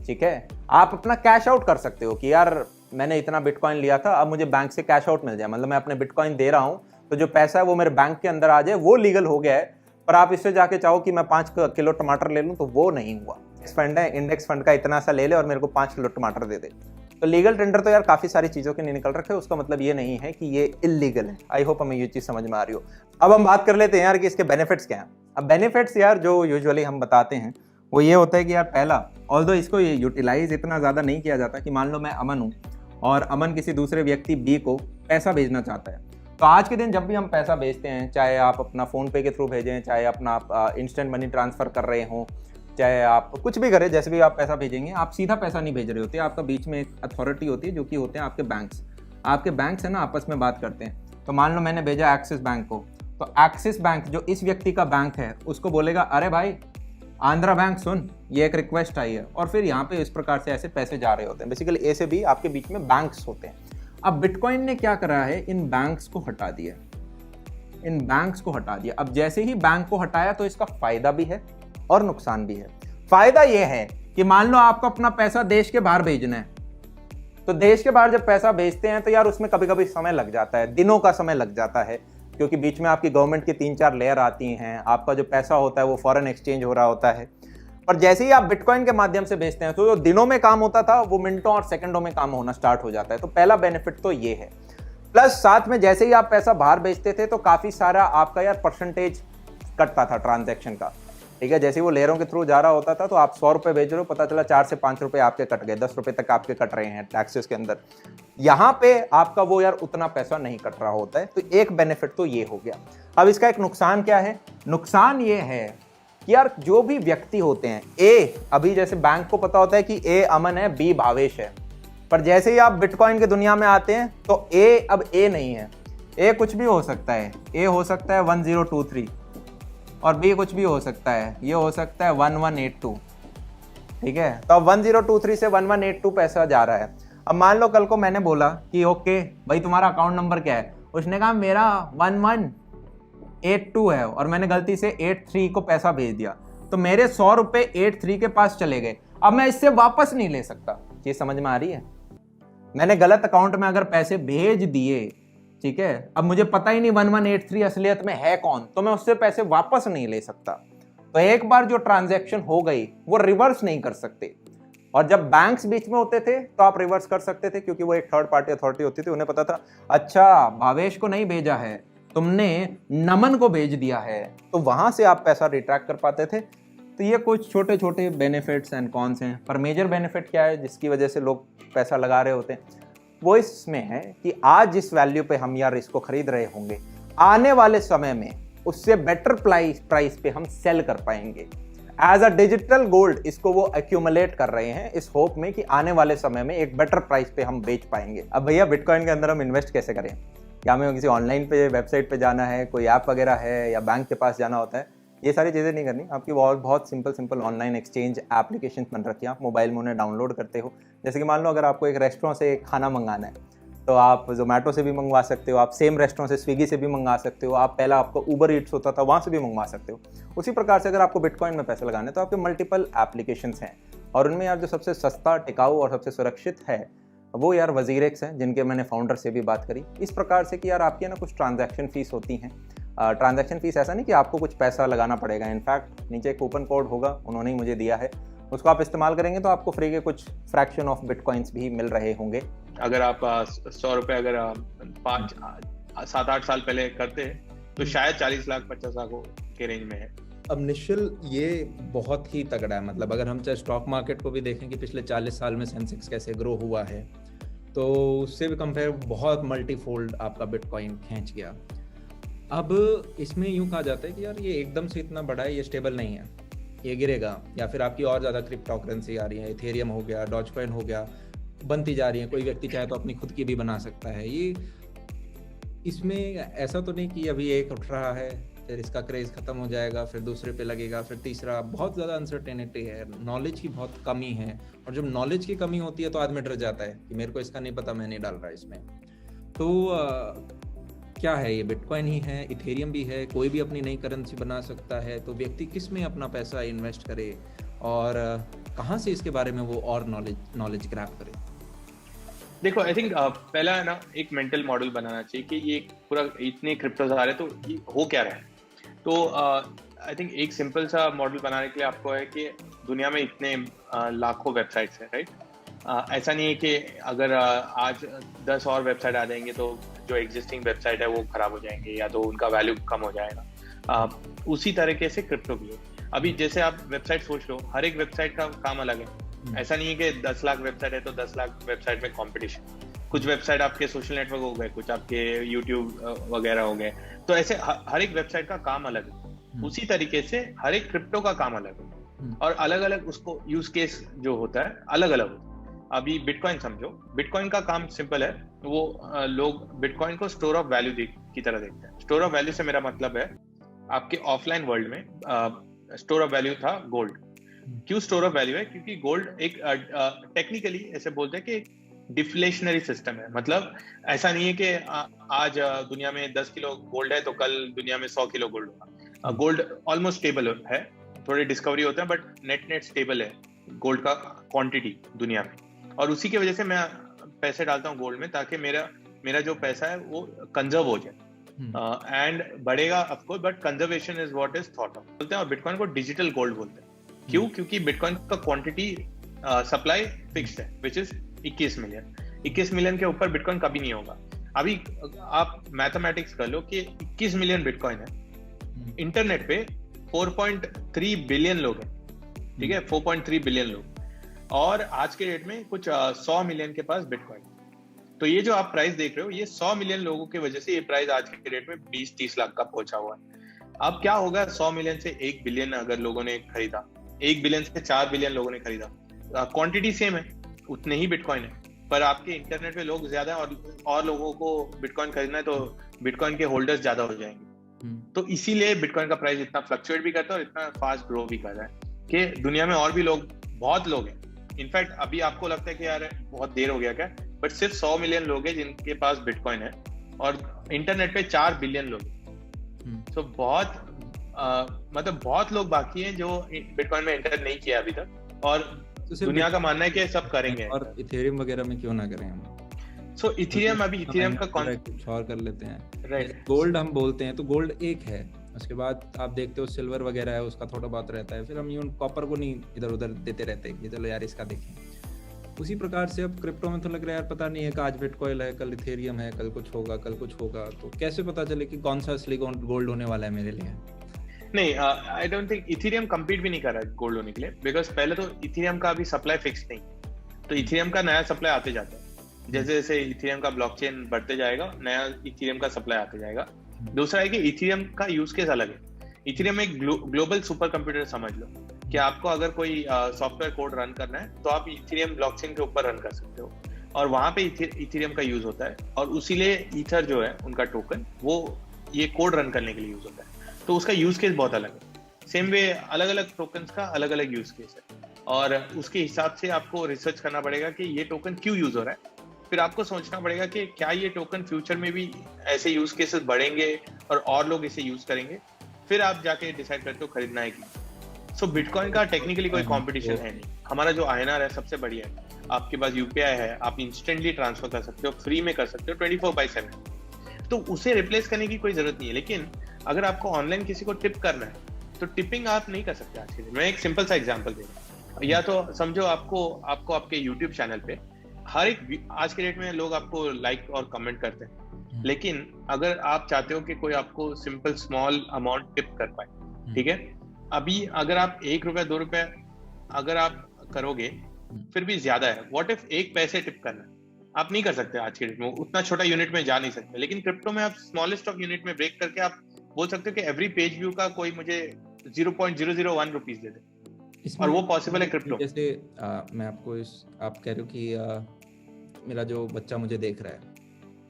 ठीक है। आप अपना कैश आउट कर सकते हो कि यार मैंने इतना बिटकॉइन लिया था, अब मुझे बैंक से कैश आउट मिल जाए, मतलब मैं अपने बिटकॉइन दे रहा हूं तो जो पैसा है वो मेरे बैंक के अंदर आ जाए, वो लीगल हो गया है। पर आप इससे जाके चाहो कि मैं 5 किलो टमाटर ले लूं, तो वो नहीं हुआ। फंड है, इंडेक्स फंड का इतना सा ले ले और मेरे को 5 किलो टमाटर दे दे। तो लीगल टेंडर तो यार काफी सारी चीजों के नहीं निकल रखे, उसका मतलब ये नहीं है कि ये इलीगल है। आई होप हमें ये चीज समझ में आ रही हो। अब हम बात कर लेते हैं यार कि इसके बेनिफिट्स क्या हैं। अब बेनिफिट्स यार जो यूजुअली हम बताते हैं वो ये होता है कि यार पहला, ऑल्दो इसको ये यूटिलाइज इतना ज्यादा नहीं किया जाता, कि मान लो मैं अमन हूँ और अमन किसी दूसरे व्यक्ति बी को पैसा भेजना चाहता है, तो आज के दिन जब भी हम पैसा भेजते हैं, चाहे आप अपना फोन पे के थ्रू भेजें, चाहे अपना इंस्टेंट मनी ट्रांसफर कर रहे हो, चाहे आप कुछ भी करें, जैसे भी आप पैसा भेजेंगे, आप सीधा पैसा नहीं भेज रहे होते, आपका बीच में एक अथॉरिटी होती है जो कि होते हैं आपके बैंक्स। आपके बैंक्स है ना, आपस में बात करते हैं। तो मान लो मैंने भेजा एक्सिस बैंक को, तो एक्सिस बैंक जो इस व्यक्ति का बैंक है उसको बोलेगा अरे भाई आंध्रा बैंक सुन, ये एक रिक्वेस्ट आई है, और फिर यहाँ पे इस प्रकार से ऐसे पैसे जा रहे होते हैं। बेसिकली ए से बी आपके बीच में बैंक्स होते हैं। अब बिटकॉइन ने क्या करा है, इन बैंक्स को हटा दिया, इन बैंक्स को हटा दिया। अब जैसे ही बैंक को हटाया तो इसका फायदा भी है और नुकसान भी है। फायदा यह है कि मान लो आपको अपना पैसा देश के बाहर भेजना है, तो देश के बाहर जब पैसा भेजते हैं तो यार उसमें कभी कभी समय लग जाता है, दिनों का समय लग जाता है, क्योंकि बीच में आपकी गवर्नमेंट की 3-4 लेयर आती हैं, आपका जो पैसा होता है वो फॉरेन एक्सचेंज हो रहा होता है। पर जैसे ही आप बिटकॉइन के माध्यम से भेजते हैं तो जो दिनों में काम होता था वो मिनटों और सेकंडों में काम होना स्टार्ट हो जाता है। तो पहला बेनिफिट तो ये है। प्लस साथ में जैसे ही आप पैसा बाहर भेजते थे तो काफी सारा आपका यार परसेंटेज कटता था ट्रांजैक्शन का, ठीक है। जैसे वो लेयरों के थ्रू जा रहा होता था तो आप 100 रुपए भेज रहे हो, पता चला 4 से 5 रुपए आपके कट गए, 10 रुपए तक आपके कट रहे हैं टैक्सेस के अंदर। यहाँ पे आपका वो यार उतना पैसा नहीं कट रहा होता है। तो एक बेनिफिट तो ये हो गया। अब इसका एक नुकसान क्या है? नुकसान ये है कि यार जो भी व्यक्ति होते हैं, ए अभी जैसे बैंक को पता होता है कि ए अमन है, बी भावेश है, पर जैसे ही आप बिटकॉइन की दुनिया में आते हैं तो ए अब ए नहीं है, ए कुछ भी हो सकता है। ए हो सकता है 1023 और बी कुछ भी हो सकता है, ये हो सकता है 1182, ठीक है। तो अब 1023 से 1182 पैसा जा रहा है। अब मान लो कल को मैंने बोला कि ओके भाई तुम्हारा अकाउंट नंबर क्या है, उसने कहा मेरा 1182 है और मैंने गलती से 83 को पैसा भेज दिया, तो मेरे 100 रुपए 83 के पास चले गए। अब मैं इससे वापस नहीं ले सकता। ये समझ में आ रही है? मैंने गलत अकाउंट में अगर पैसे भेज दिए, ठीक है, अब मुझे पता ही नहीं 1183 असलियत में है कौन, तो मैं उससे पैसे वापस नहीं ले सकता। तो एक बार जो ट्रांजैक्शन हो गई वो रिवर्स नहीं कर सकते। और जब बैंक्स बीच में होते थे तो आप रिवर्स कर सकते थे, क्योंकि वो एक थर्ड पार्टी अथॉरिटी होती थी, उन्हें पता था अच्छा भावेश को नहीं भेजा है, तुमने नमन को भेज दिया है, तो वहां से आप पैसा रिट्रैक्ट कर पाते थे। तो ये कुछ छोटे छोटे बेनिफिट्स एंड कॉन्स हैं। पर मेजर बेनिफिट क्या है जिसकी वजह से लोग पैसा लगा रहे होते हैं, वो इसमें है कि आज जिस वैल्यू पे हम यार इसको खरीद रहे होंगे, आने वाले समय में उससे बेटर प्राइस पे हम सेल कर पाएंगे। एज अ डिजिटल गोल्ड इसको वो एक्यूमुलेट कर रहे हैं इस होप में कि आने वाले समय में एक बेटर प्राइस पे हम बेच पाएंगे। अब भैया बिटकॉइन के अंदर हम इन्वेस्ट कैसे करें? या हमें किसी ऑनलाइन पे वेबसाइट पे जाना है, कोई ऐप वगैरह है, या बैंक के पास जाना होता है? ये सारी चीज़ें नहीं करनी। आपकी बहुत सिंपल ऑनलाइन एक्सचेंज एप्लीकेशन बन रखी है, आप मोबाइल में उन्हें डाउनलोड करते हो। जैसे कि मान लो अगर आपको एक रेस्टोरेंट से खाना मंगाना है तो आप जोमेटो से भी मंगवा सकते हो, आप सेम रेस्टोरेंट से स्विगी से भी मंगा सकते हो, आप पहला आपको उबर ईट्स होता था वहाँ से भी मंगवा सकते हो। उसी प्रकार से अगर आपको बिटकॉइन में पैसे लगाने तो आपके मल्टीपल एप्लीकेशंस हैं, और उनमें यार जो सबसे सस्ता, टिकाऊ और सबसे सुरक्षित है वो यार वजीरेक्स हैं, जिनके मैंने फाउंडर से भी बात करी। इस प्रकार से कि यार आपकी ना कुछ ट्रांजैक्शन फीस होती हैं। ट्रांजैक्शन फीस ऐसा नहीं कि आपको कुछ पैसा लगाना पड़ेगा, इनफैक्ट नीचे कूपन कोड होगा, उन्होंने ही मुझे दिया है, उसको आप इस्तेमाल करेंगे तो आपको फ्री के कुछ फ्रैक्शन ऑफ बिटकॉइंस भी मिल रहे होंगे। अगर आप 100 रुपए अगर 5-7-8 साल पहले करते तो शायद 40 लाख 50 लाख के रेंज में है। अब निश्चल ये बहुत ही तगड़ा है, मतलब अगर हम चाहे स्टॉक मार्केट को भी देखें कि पिछले 40 साल में सेंसेक्स कैसे ग्रो हुआ है, तो उससे भी कंपेयर बहुत मल्टीफोल्ड आपका बिटकॉइन खींच गया। अब इसमें यूँ कहा जाता है कि यार ये एकदम से इतना बड़ा है, ये स्टेबल नहीं है, ये गिरेगा, या फिर आपकी और ज़्यादा क्रिप्टो करेंसी आ रही है, इथेरियम हो गया, डॉजकॉइन हो गया, बनती जा रही है, कोई व्यक्ति चाहे तो अपनी खुद की भी बना सकता है। ये इसमें ऐसा तो नहीं कि अभी एक उठ रहा है फिर इसका क्रेज खत्म हो जाएगा, फिर दूसरे पे लगेगा, फिर तीसरा, बहुत ज़्यादा अनसर्टेनिटी है, नॉलेज की बहुत कमी है, और जब नॉलेज की कमी होती है तो आदमी डर जाता है कि मेरे को इसका नहीं पता, मैं नहीं डाल रहा इसमें। तो क्या है ये, बिटकॉइन ही है, इथेरियम भी है, कोई भी अपनी नई करेंसी बना सकता है, तो व्यक्ति किस में अपना पैसा इन्वेस्ट करे और कहाँ से इसके बारे में वो और नॉलेज ग्रैब करे? देखो, आई थिंक पहला है ना, एक मेंटल मॉडल बनाना चाहिए कि ये पूरा इतने क्रिप्टोज आ रहे हैं तो ये हो क्या रहा है। तो आई थिंक एक सिंपल सा मॉडल बनाने के लिए आपको है कि दुनिया में इतने लाखों वेबसाइट्स हैं, राइट। ऐसा नहीं है कि अगर आज 10 और वेबसाइट आ जाएंगे तो जो एग्जिस्टिंग वेबसाइट है वो खराब हो जाएंगे या तो उनका वैल्यू कम हो जाएगा। उसी तरीके से क्रिप्टो भी है। अभी जैसे आप वेबसाइट सोच लो, हर एक वेबसाइट का काम अलग है। ऐसा नहीं है कि 10 लाख वेबसाइट है तो 10 लाख वेबसाइट में कंपटीशन। कुछ वेबसाइट आपके सोशल नेटवर्क हो गए, कुछ आपके यूट्यूब वगैरह हो गए, तो ऐसे हर एक वेबसाइट का काम अलग है। उसी तरीके से हर एक क्रिप्टो का काम अलग है और अलग अलग उसको यूज केस जो होता है अलग अलग होता है। अभी बिटकॉइन समझो, बिटकॉइन का काम सिंपल है, वो लोग बिटकॉइन को स्टोर ऑफ वैल्यू की तरह देखते हैं। स्टोर ऑफ वैल्यू से मेरा मतलब है आपके ऑफलाइन वर्ल्ड में स्टोर ऑफ वैल्यू था गोल्ड। क्यों स्टोर ऑफ वैल्यू है? क्योंकि गोल्ड एक टेक्निकली ऐसे बोलते हैं कि डिफ्लेशनरी सिस्टम है। मतलब ऐसा नहीं है कि आज दुनिया में 10 किलो गोल्ड है तो कल दुनिया में 100 किलो गोल्ड होगा। गोल्ड ऑलमोस्ट स्टेबल है, थोड़े डिस्कवरी होते हैं बट नेट स्टेबल है गोल्ड का क्वांटिटी दुनिया में। और उसी की वजह से मैं पैसे डालता हूँ गोल्ड में ताकि मेरा जो पैसा है वो कंजर्व हो जाए एंड बढ़ेगा of course, but conservation is what is thought of बोलते हैं। और बिटकॉइन को डिजिटल गोल्ड बोलते हैं। क्यों? क्योंकि बिटकॉइन का क्वांटिटी सप्लाई फिक्स्ड है विच इज 21 मिलियन। 21 मिलियन के ऊपर बिटकॉइन कभी नहीं होगा। अभी आप मैथमेटिक्स कर लो कि 21 मिलियन बिटकॉइन है, इंटरनेट पे 4.3 बिलियन लोग हैं, ठीक है, 4.3 बिलियन लोग, और आज के डेट में कुछ 100 मिलियन के पास बिटकॉइन। तो ये जो आप प्राइस देख रहे हो, ये 100 मिलियन लोगों की वजह से ये प्राइस आज के डेट में 20-30 लाख का पहुंचा हुआ है। अब क्या होगा 100 मिलियन से 1 बिलियन अगर लोगों ने खरीदा, 1 बिलियन से 4 बिलियन लोगों ने खरीदा, क्वांटिटी सेम है, उतने ही बिटकॉइन है, पर आपके इंटरनेट पे लोग ज्यादा है और लोगों को बिटकॉइन खरीदना है तो बिटकॉइन के होल्डर्स ज्यादा हो जाएंगे। तो इसीलिए बिटकॉइन का प्राइस इतना फ्लक्चुएट भी करता है और इतना फास्ट ग्रो भी कर रहा है कि दुनिया में और भी लोग, बहुत लोग हैं। इनफैक्ट अभी आपको लगता है कि यार बहुत देर हो गया क्या, बट सिर्फ 100 मिलियन लोग हैं जिनके पास बिटकॉइन है और इंटरनेट पे 4 बिलियन लोग हैं। तो बहुत मतलब बहुत लोग बाकी हैं जो बिटकॉइन में एंटर नहीं किया अभी तक, और दुनिया का मानना है कि सब करेंगे। और इथेरियम वगैरह में क्यों ना करें हम? सो इथेरियम, अभी इथेरियम का कुछ और कर लेते हैं, राइट। गोल्ड हम बोलते हैं तो गोल्ड एक है, उसके बाद आप देखते हो सिल्वर वगैरह है, उसका थोड़ा बहुत रहता है, फिर हम यूं कॉपर को नहीं इधर उधर देते रहते कि चलो यार इसका देखें। उसी प्रकार से अब क्रिप्टो में तो लग रहा है यार पता नहीं है कि आज बिटकॉइन है, कल इथेरियम है, कल कुछ होगा, कल कुछ होगा, तो कैसे पता चले कि कौन सा असली गोल्ड होने वाला है मेरे लिए? नहीं, I don't think Ethereum compete भी नहीं कर रहा है गोल्ड होने के लिए, बिकॉज पहले तो इथेरियम का अभी सप्लाई फिक्स नहीं, तो इथेरियम का नया सप्लाई आते जाता है। जैसे जैसे इथेरियम का ब्लॉकचेन बढ़ते जाएगा, नया इथेरियम का सप्लाई आते जाएगा। दूसरा है कि इथेरियम का यूज केस अलग है। इथेरियम एक ग्लोबल सुपर कंप्यूटर समझ लो कि आपको अगर कोई सॉफ्टवेयर कोड रन करना है तो आप इथेरियम ब्लॉकचेन के ऊपर रन कर सकते हो, और वहां पे इथेरियम का यूज होता है, और उसीलिए ईथर जो है उनका टोकन वो ये कोड रन करने के लिए यूज होता है। तो उसका यूज केस बहुत अलग है। सेम वे अलग अलग टोकन्स का अलग अलग यूज केस है, और उसके हिसाब से आपको रिसर्च करना पड़ेगा कि ये टोकन क्यों यूज हो रहा है। फिर आपको सोचना पड़ेगा कि क्या ये टोकन फ्यूचर में भी ऐसे यूज केसेस बढ़ेंगे और लोग इसे यूज करेंगे, फिर आप जाके डिसाइड करते हो खरीदना है कि। सो बिटकॉइन का टेक्निकली कोई कंपटीशन है नहीं। हमारा जो INR है सबसे बढ़िया है, आपके पास UPI है, आप इंस्टेंटली ट्रांसफर कर सकते हो, फ्री में कर सकते हो 24/7, तो उसे रिप्लेस करने की कोई जरूरत नहीं है। लेकिन अगर आपको ऑनलाइन किसी को टिप करना है तो टिपिंग आप नहीं कर सकते आज के दिन। मैं एक सिंपल सा एग्जांपल दे रहा हूँ। या तो समझो आपको आपके यूट्यूब चैनल पे हर एक आज के डेट में लोग आपको लाइक और कमेंट करते हैं, लेकिन अगर आप चाहते हो कि कोई आपको सिंपल स्मॉल अमाउंट टिप कर पाए, ठीक है, अभी अगर आप 1 रुपया 2 रुपया अगर आप करोगे फिर भी ज्यादा है। व्हाट इफ 1 पैसे टिप करना, आप नहीं कर सकते आज के डेट में, उतना छोटा यूनिट में जा नहीं सकते। लेकिन क्रिप्टो में आप स्मॉलेस्ट ऑफ यूनिट में ब्रेक करके आप बोल सकते हो कि एवरी पेज व्यू का कोई मुझे 0.001 रुपीज दे दे, और वो पॉसिबल है क्रिप्टो। जैसे मैं आपको आप कह रहे हो कि मेरा जो बच्चा मुझे देख रहा है,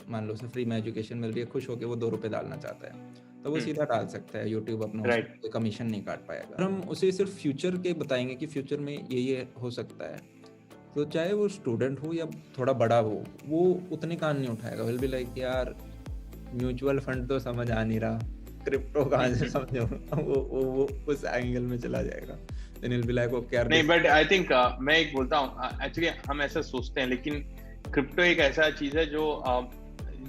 मान लो उसे फ्री में एजुकेशन मिल रही है, खुश होकर वो 2 रुपए डालना चाहता है, तो वो सीधा डाल सकता है, यूट्यूब अपना कोई कमीशन नहीं काट पाएगा। हम उसे सिर्फ फ्यूचर के बताएंगे कि फ्यूचर में ये हो सकता है, तो चाहे वो स्टूडेंट हो या थोड़ा बड़ा हो, वो उतने कान नहीं उठाएगा। विल बी लाइक यार म्यूचुअल फंड तो समझ आ नहीं रहा, क्रिप्टो कहाँ से समझो, वो उस एंगल में चला जाएगा। Then he'll be like, okay, नहीं, बट आई थिंक मैं एक बोलता हूँ, एक्चुअली हम ऐसा सोचते हैं, लेकिन क्रिप्टो एक ऐसा चीज है जो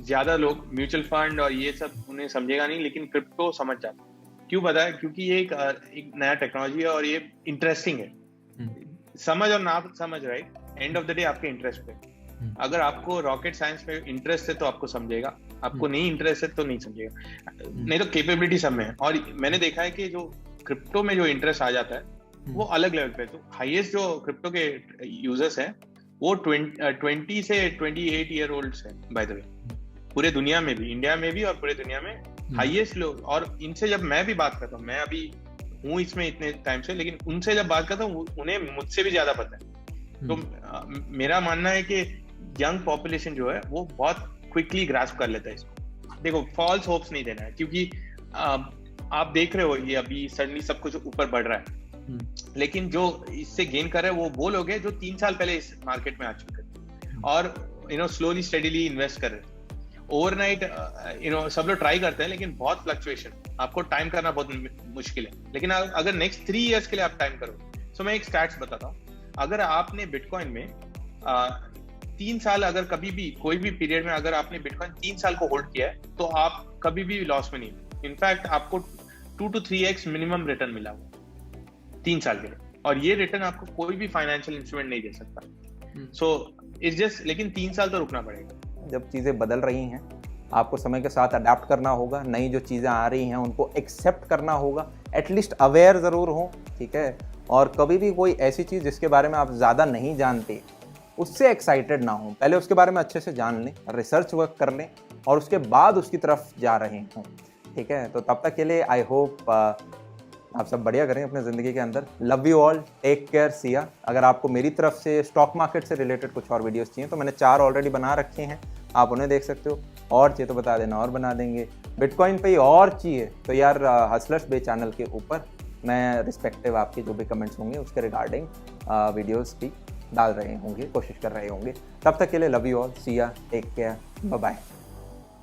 ज्यादा लोग म्यूचुअल फंड और ये सब उन्हें समझेगा नहीं, लेकिन क्रिप्टो समझ जाता है। क्यों पता है? क्योंकि ये एक नया टेक्नोलॉजी है और ये इंटरेस्टिंग है। समझ और ना समझ, right, end of the day आपके इंटरेस्ट पे। अगर आपको रॉकेट साइंस में इंटरेस्ट है तो आपको समझेगा, आपको नहीं इंटरेस्ट है तो नहीं समझेगा। नहीं तो कैपेबिलिटी सब में है। और मैंने देखा है कि जो क्रिप्टो में जो इंटरेस्ट आ जाता है वो अलग लेवल पे। तो हाईएस्ट जो क्रिप्टो के यूजर्स हैं वो 20 से 28 ईयर ओल्ड्स हैं, बाय द वे, पूरे दुनिया में भी, इंडिया में भी और पूरे दुनिया में हाईएस्ट लोग। और इनसे जब मैं भी बात करता हूँ, मैं अभी हूँ इसमें इतने टाइम से, लेकिन उनसे जब बात करता हूँ उन्हें मुझसे भी ज्यादा पता है। तो मेरा मानना है कि यंग पॉपुलेशन जो है वो बहुत क्विकली ग्रास्प कर लेता है इसको। देखो, फॉल्स होप्स नहीं देना है, क्योंकि आप देख रहे हो ये अभी सडनली सब कुछ ऊपर बढ़ रहा है, लेकिन जो इससे गेन कर रहे हैं वो लोग हैं जो 3 साल पहले इस मार्केट में आ चुके थे और स्लोली स्टेडीली इन्वेस्ट कर रहे थे। ओवरनाइट सब लोग ट्राई करते हैं, लेकिन बहुत फ्लक्चुएशन, आपको टाइम करना बहुत मुश्किल है। लेकिन अगर नेक्स्ट 3 इयर्स के लिए आप टाइम करो, तो मैं एक स्टैट्स बताता हूँ। अगर आपने बिटकॉइन में 3 साल, अगर कभी भी कोई भी पीरियड में अगर आपने बिटकॉइन 3 साल को होल्ड किया है, तो आप कभी भी लॉस में नहीं। इनफैक्ट आपको 2 to 3x मिनिमम रिटर्न मिला हुआ 3 साल के लिए, और ये रिटर्न आपको कोई भी फाइनेंशियल इंस्ट्रूमेंट नहीं दे सकता। सो इट्स जस्ट, लेकिन 3 साल तो रुकना पड़ेगा। जब चीज़ें बदल रही हैं, आपको समय के साथ अडेप्ट करना होगा, नई जो चीज़ें आ रही हैं उनको एक्सेप्ट करना होगा, एटलीस्ट अवेयर ज़रूर हो, ठीक है। और कभी भी कोई ऐसी चीज़ जिसके बारे में आप ज़्यादा नहीं जानते उससे एक्साइटेड ना हो, पहले उसके बारे में अच्छे से जान लें, रिसर्च वर्क कर लें और उसके बाद उसकी तरफ जा रहे हों, ठीक है। तो तब तक के लिए आई होप आप सब बढ़िया करें अपने ज़िंदगी के अंदर। Love you all, take care, Siya. अगर आपको मेरी तरफ से स्टॉक मार्केट से रिलेटेड कुछ और वीडियोस चाहिए तो मैंने 4 ऑलरेडी बना रखे हैं, आप उन्हें देख सकते हो। और चाहिए तो बता देना, और बना देंगे। बिटकॉइन पे ही और चाहिए तो यार हसलर्स बे चैनल के ऊपर मैं रिस्पेक्टिव आपके जो भी कमेंट्स होंगे उसके रिगार्डिंग वीडियोज़ भी डाल रहे होंगे, कोशिश कर रहे होंगे। तब तक के लिए love you all, Siya, take care, bye bye.